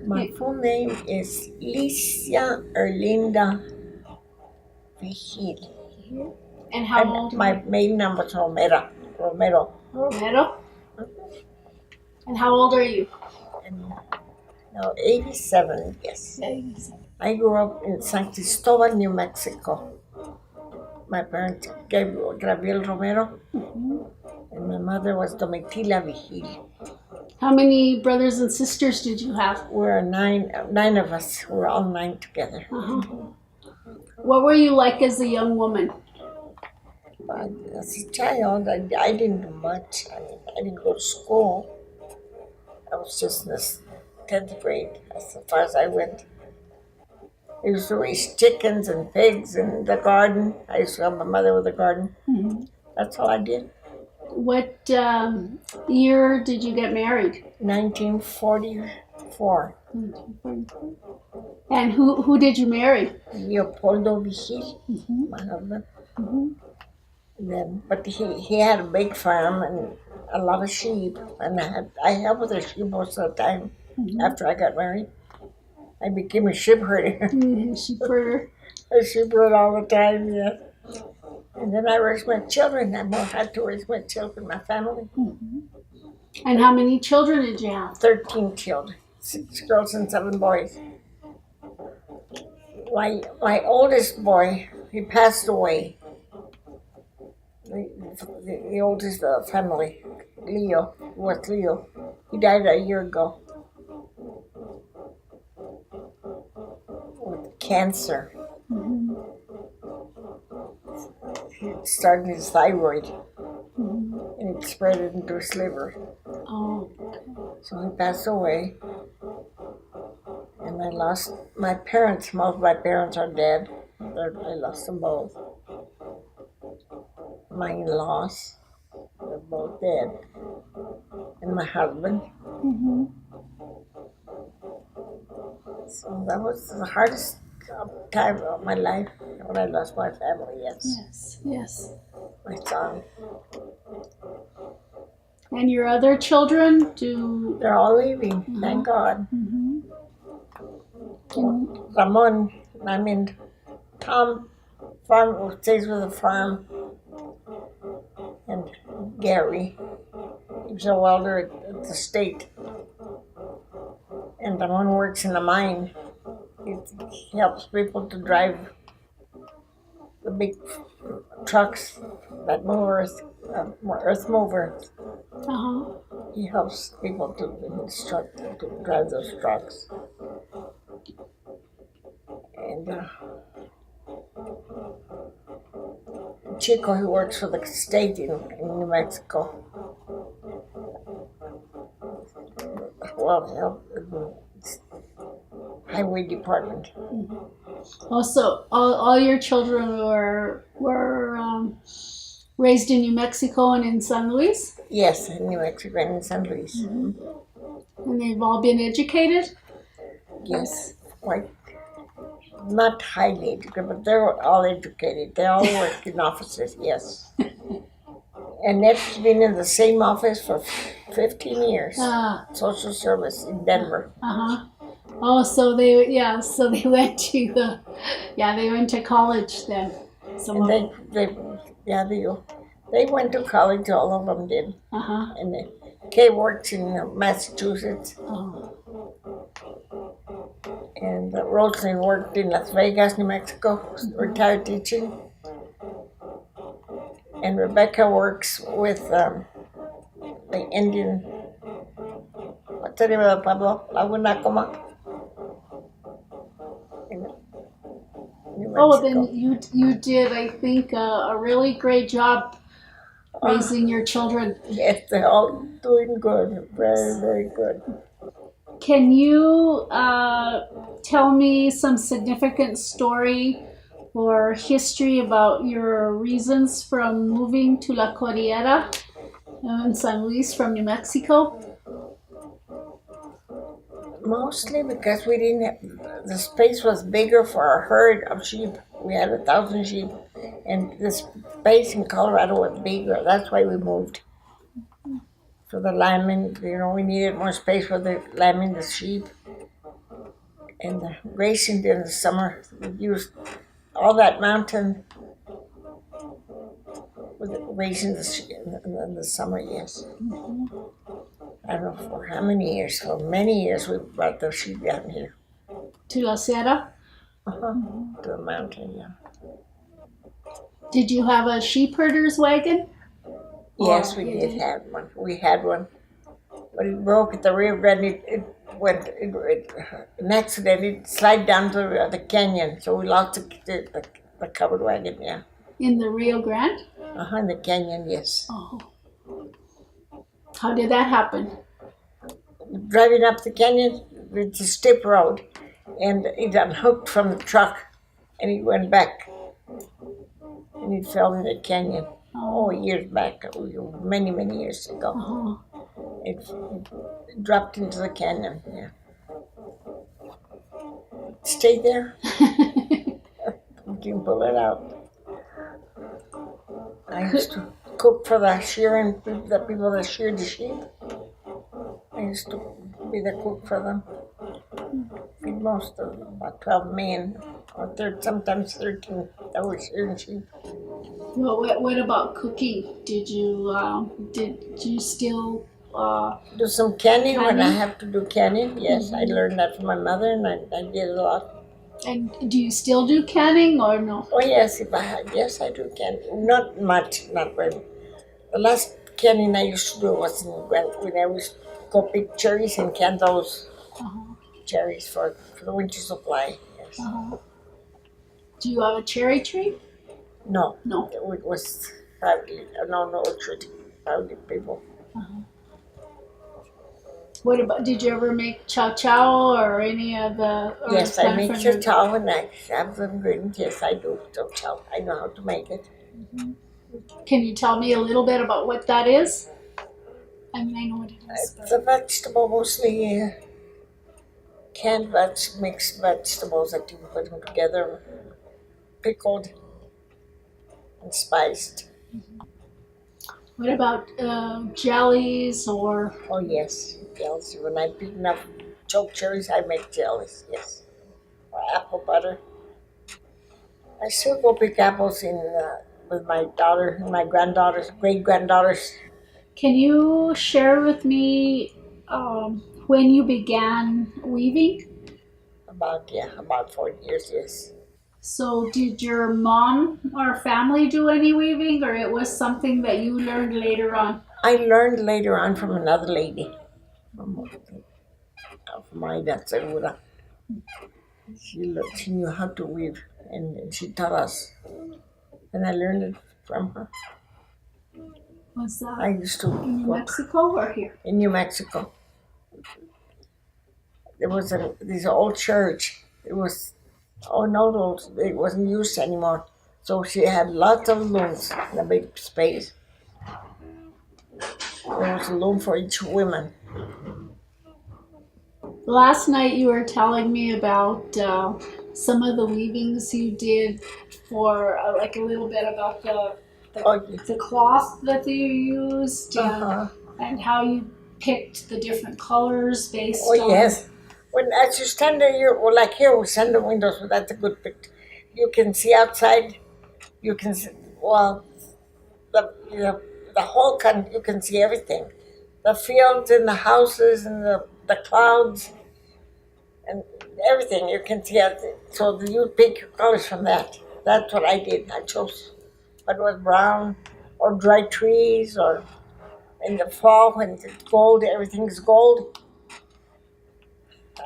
My full name is Lucia Arlinda Vigil. And how old are My maiden number is Romero. you? Romero? And how old are you? And now 87, yes. I grew up in San Cristobal, New Mexico. My parents, Gabriel Romero, and my mother was Domitila Vigil. How many brothers and sisters did you have? We're nine of us. We're all nine together. What were you like as a young woman? But as a child, I didn't do much. I didn't go to school. I was just in the 10th grade, as far as I went. I used to raise chickens and pigs in the garden. I used to help my mother with the garden. That's all I did. What year did you get married? 1944. And who did you marry? Leopoldo Vigil, my husband. But he had a big farm and a lot of sheep, and I helped with the sheep most of the time. After I got married, I became a sheep herder. Sheep herder. A sheep herder all the time, yeah. And then I raised my children. I had to raise my children, my family. And how many children did you have? 13 children, 6 girls and 7 boys. My oldest boy, he passed away. The oldest of the family, Leo, was Leo. He died a year ago with cancer. He started his thyroid, and it spread it into his liver. Oh. So he passed away, and I lost my parents. Most of my parents are dead. I lost them both. My in-laws, they're both dead, and my husband. So that was the hardest time of my life when I lost my family. Yes. My son. And your other children? They're all leaving. Thank God. Ramon, Tom, farm stays with the farm, and Gary, he's a welder at the state, and Ramon works in a mine. He helps people to drive the big trucks that move earth movers. He helps people to drive those trucks. And Chico, who works for the state in New Mexico. Well, highway department. Also, all your children were raised in New Mexico and in San Luis? Yes, in New Mexico and in San Luis. And they've all been educated? Yes, quite. Not highly educated, but they're all educated. They all work in offices, yes. And Ned's been in the same office for 15 years. Social service in Denver. Oh, so they went to they went to college then. And they went to college. All of them did. And Kay works in Massachusetts. And Rosalie worked in Las Vegas, New Mexico, retired teaching. And Rebecca works with the Indian. What's the name of the pueblo? Laguna Coma. Oh, then you did, I think, a really great job raising your children. Yes, they're all doing good. Very, very good. Can you tell me some significant story or history about your reasons from moving to La Corriera in San Luis from New Mexico? Mostly because we didn't have, the space was bigger for our herd of sheep. We had 1,000 sheep, and the space in Colorado was bigger. That's why we moved. For the lambing, we needed more space for the lambing the sheep. And the racing during the summer, we used all that mountain with the racing in the summer, yes. I don't know for how many years, for many years we brought the sheep down here. To La Sierra? Uh-huh. To the mountain, yeah. Did you have a sheep herder's wagon? Yes, Or we you did did? have one. We had one. But it broke at the Rio Grande. An accident. It slid down to the canyon, so we lost the covered wagon. Yeah, In the Rio Grande? in the canyon. Yes, Oh. How did that happen? driving up the canyon, it's a steep road, and it unhooked from the truck, and he went back, and he fell in the canyon. Oh, years back, many years ago. Uh-huh. It dropped into the canyon. Yeah, stay there. We can pull it out. I used to cook for the shearing, the people that sheared the sheep. I used to be the cook for them. Feed most of them, about 12 men, or sometimes 13 that were shearing sheep. Well, what about cooking? Did you still Do some canning when I Canning? have to do canning. Yes, I learned that from my mother, and I did a lot. and do you still do canning or no? Oh yes, yes I do canning. Not much, not very. The last canning I used to do was when I was go pick cherries and can those Uh-huh. cherries for the winter supply. Yes. Uh-huh. Do you have a cherry tree? No, No. it was probably no orchard, probably people. What about? Did you ever make chow chow or any of the? Or Yes, I make from your- chow and I have them ingredients. Yes, I do chow. I know how to make it. Can you tell me a little bit about what that is? I mean, I know what it is. It's a vegetable, mostly canned mixed vegetables that you put them together, pickled and spiced. What about jellies or? Oh yes, jellies. When I pick enough choke cherries, I make jellies. Yes, or apple butter. I still go pick apples with my daughter and my granddaughters, great granddaughters. Can you share with me when you began weaving? About 40 years. Yes. So, did your mom or family do any weaving, or it was something that you learned later on? I learned later on from another lady, from my dad's Segura. She knew how to weave, and she taught us, and I learned it from her. Was that I used to in New work Mexico or here? in New Mexico. There was this old church. It was no, it wasn't used anymore. So she had lots of looms in a big space. There was a loom for each woman. Last night you were telling me about some of the weavings you did for like a little bit about Oh, yeah. the cloth that you used Uh-huh. and how you picked the different colors based Oh on. yes. When as you stand there, like here we stand the windows, but that's a good picture. You can see outside. You can see the whole country. You can see everything, the fields and the houses and the clouds and everything. You can see everything. So you pick your colors from that. That's what I did. I chose what was brown or dry trees or in the fall when it's gold, everything's gold.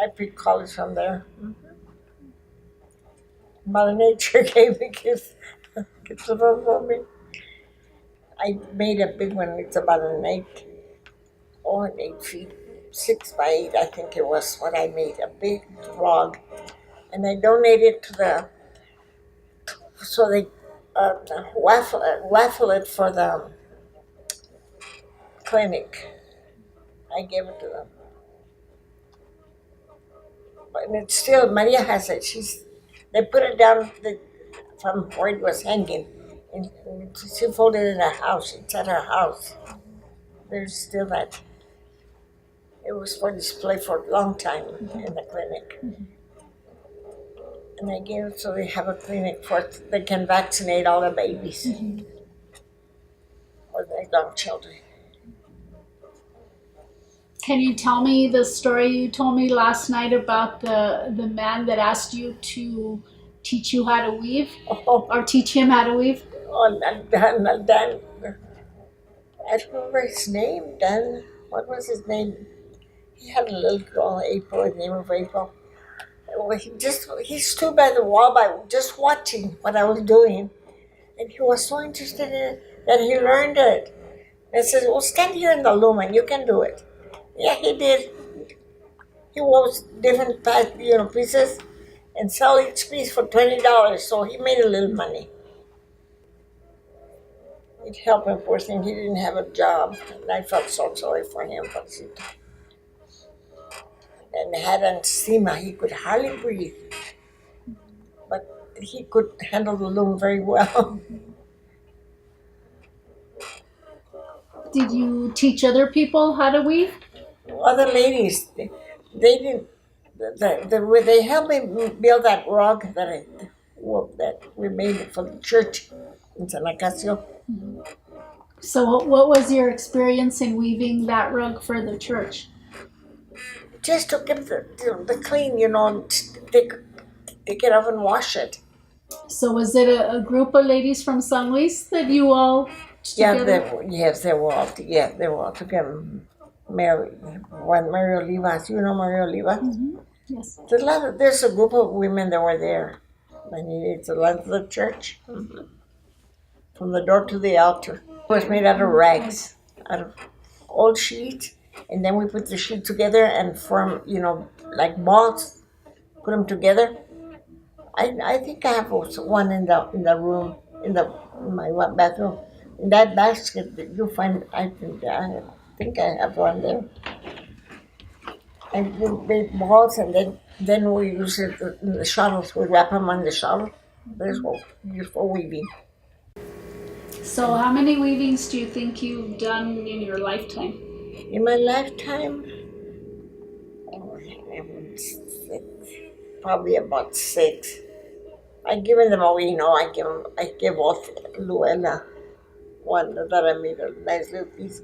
I pick colors from there. Mother Nature gave me gifts of them for me. I made a big one. It's about an 8 feet, 6 by 8, I think it was what I made. A big log, and I donated to so they waffle it for the clinic. I gave it to them, and it's still Maria has it. They put it down from where it was hanging, and she folded it in her house. It's at her house. There's still that. It was for display for a long time in the clinic. And they gave it so they have a clinic for they can vaccinate all the babies or the young children. Can you tell me the story you told me last night about the man that asked you to teach you how to weave Oh, or teach him how to weave? Dan, I don't remember his name. Dan, what was his name? He had a little girl, April, the name of April. Well, he stood by the wall by just watching what I was doing, and he was so interested in it that he learned it. And says, "Well, stand here in the loom, and you can do it." Yeah, he did. He wove different pieces and sell each piece for $20. So he made a little money. It helped him, poor thing. He didn't have a job, and I felt so sorry for him. And had emphysema. He could hardly breathe, but he could handle the loom very well. Did you teach other people how to weave? Other ladies, they didn't. They helped me build that rug that we made for the church in San Acacio. So, what was your experience in weaving that rug for the church? Just to give the clean, take it off and wash it. So, was it a group of ladies from San Luis that you all Yeah, together? they were all they were all together. Mary, Olivas, Maria Oliva. Yes. There's a group of women that were there. And it's the length of the church, from the door to the altar. It was made out of rags, out of old sheets, and then we put the sheet together and form, like balls. Put them together. I think I have one in the room in my bathroom. In that basket that you find, I think I have one there. And we made balls, and then we use it in the shuttles. We wrap them on the shuttle. There's what used for weaving. So, how many weavings do you think you've done in your lifetime? In my lifetime, I would say probably about 6. I given them away. I give off Luella one that I made a nice little piece.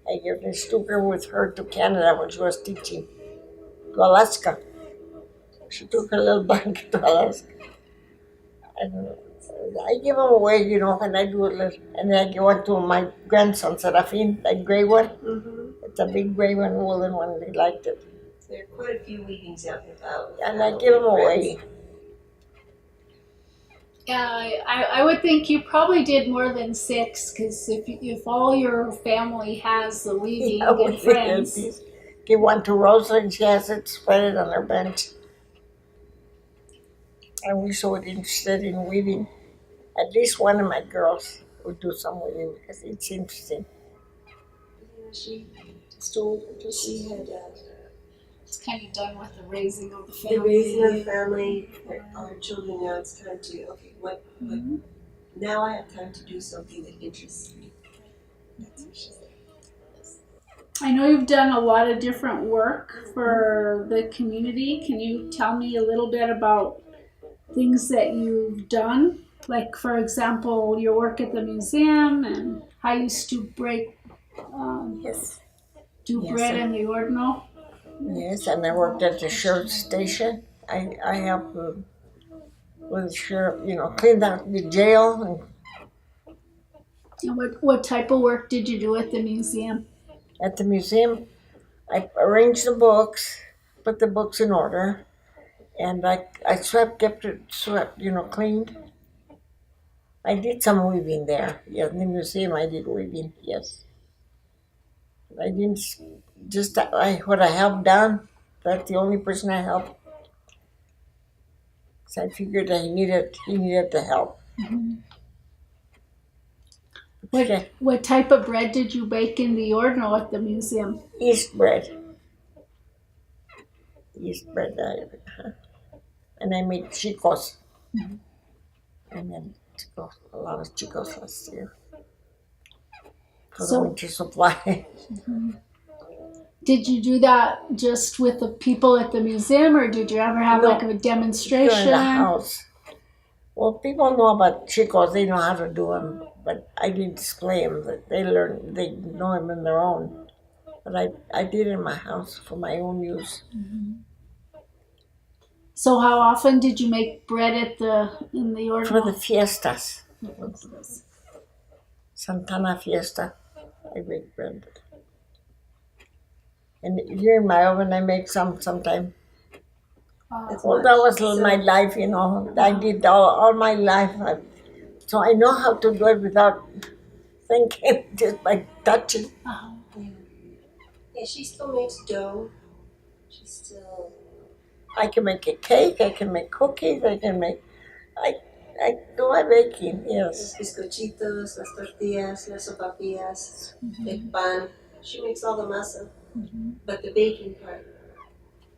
I gave the Stuker with her to Canada when she was teaching to Alaska. She took her little blanket to Alaska. And I give them away, when I do a little. And then I give one to my grandson, Serafin, that gray one. Mm-hmm. It's a big gray one, woolen one. He liked it. There are quite a few weavings out and about. And I give them away. Yeah, I would think you probably did more than 6, because if all your family has the weaving Yeah, we and did friends. these. Give one to Rosalind. She has it spread it on her bench. I wish I was interested in weaving. At least one of my girls would do some weaving because it's interesting. Yeah, she told she had It's kind of done with the raising of the the family. raising of the family, our children. Now it's time to what now I have time to do something that interests me. That's what she said. I know you've done a lot of different work for the community. Can you tell me a little bit about things that you've done? Like, for example, your work at the museum and how you used to Yes. do Yes, bread sir. in the ordinal. Yes, and I worked at the sheriff's station. I helped with the sheriff, cleaned out the jail. And And what type of work did you do at the museum? at the museum, I arranged the books, put the books in order, and I kept it swept, cleaned. I did some weaving there. Yeah, in the museum I did weaving, yes. I didn't just what I helped done. That's the only person I helped. So I figured that he needed the help. Okay. What type of bread did you bake in the ordinal at the museum? Yeast bread. And I made chicos. And then a lot of chicos last year for the So- winter supply. Did you do that just with the people at the museum, or did you ever have like a Here in demonstration? the house. Well, people know about chicos. They know how to do them, but I didn't display them. They learn. They know them in their own. But I did it in my house for my own use. So how often did you make bread at in the For the ordinal? fiestas, Santana fiesta, I make bread. And here in my oven, I make some sometime. That's Well, that much. was my life, you know. I did all my life. So I know how to do it without thinking, just by touching. Uh-huh. Yeah. Yeah, she still makes dough. She still. I can make a cake, I can make cookies, I, I do my baking, Los yes. bizcochitos, las tortillas, las sopapillas, el pan. She makes all the masa. But the baking part,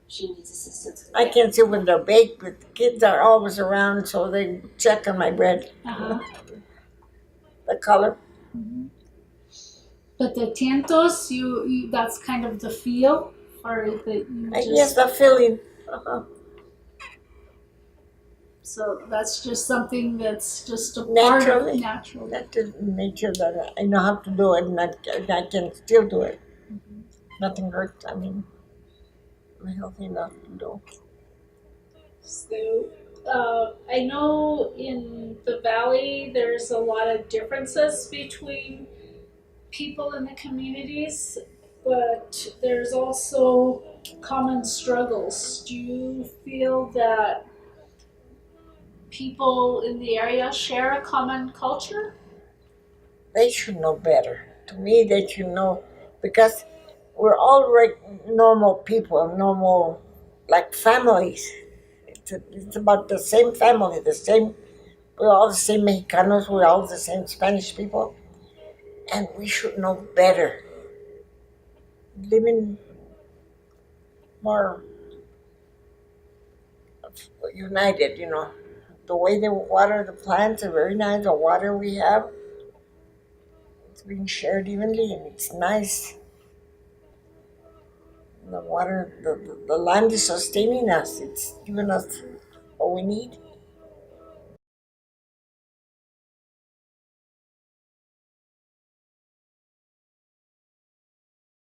she needs assistance with I that. can see when they're baked, but the kids are always around, so they check on my bread, Uh-huh. the color. But the tientos, you that's kind of the feel, or that you Yes, just the filling. Uh-huh. so that's just something that's just a part of Naturally. naturally. That is nature that I know how to do it, and I can still do it. Nothing hurts. I mean, I'm healthy enough to do. So, I know in the valley there's a lot of differences between people in the communities, but there's also common struggles. Do you feel that people in the area share a common culture? They should know better. To me, they should know because we're all normal people, normal like families. It's about the same family, the same. We're all the same Mexicanos. We're all the same Spanish people, and we should know better. Living more united, you know. The way they water the plants are very nice. The water we have, it's being shared evenly, and it's nice. The water, the land is sustaining us. It's giving us what we need.